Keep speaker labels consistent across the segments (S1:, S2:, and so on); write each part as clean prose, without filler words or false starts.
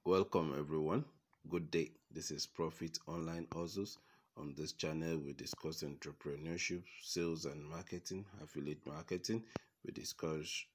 S1: Welcome everyone. Good day. This is Profit Online Hustles. On this channel, we discuss entrepreneurship, sales and marketing, affiliate marketing. We discuss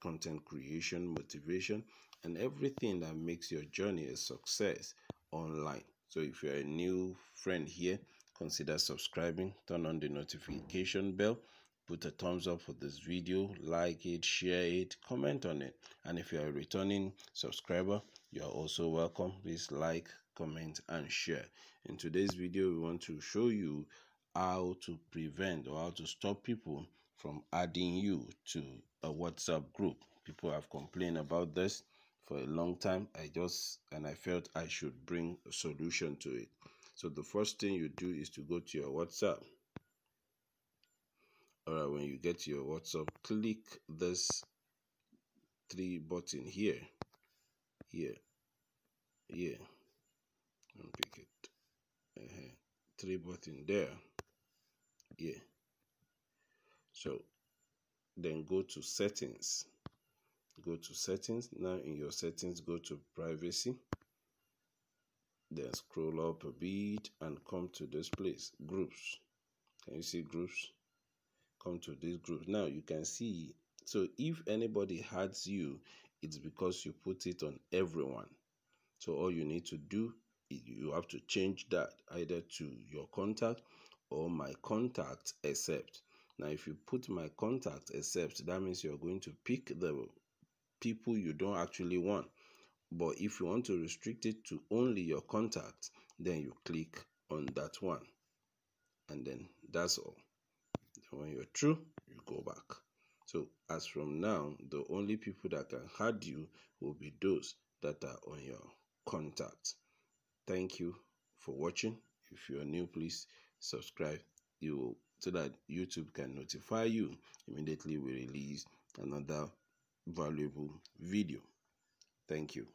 S1: content creation, motivation, and everything that makes your journey a success online. So if you're a new friend here, consider subscribing, turn on the notification bell, put a thumbs up for this video, like it, share it, comment on it. And if you're a returning subscriber, you're also welcome. Please like, comment and share. In today's video, we want to show you how to prevent or how to stop people from adding you to a WhatsApp group. People have complained about this for a long time. I felt I should bring a solution to it. So the first thing you do is to go to your WhatsApp. Alright, when you get to your WhatsApp, click this three button here, and pick it. Three button there, so then go to settings. Now in your settings, go to privacy, then scroll up a bit and come to this place, groups. Can you see groups? Come to this group. Now you can see, so if anybody adds you, it's because you put it on everyone. So all you need to do is you have to change that either to your contact or my contact except. Now if you put my contact except, that means you're going to pick the people you don't actually want. But if you want to restrict it to only your contact, then you click on that one, and then that's all. When you're through, you go back. So as from now, the only people that can add you will be those that are on your contact. Thank you for watching. If you're new, please subscribe so that YouTube can notify you immediately we release another valuable video. Thank you.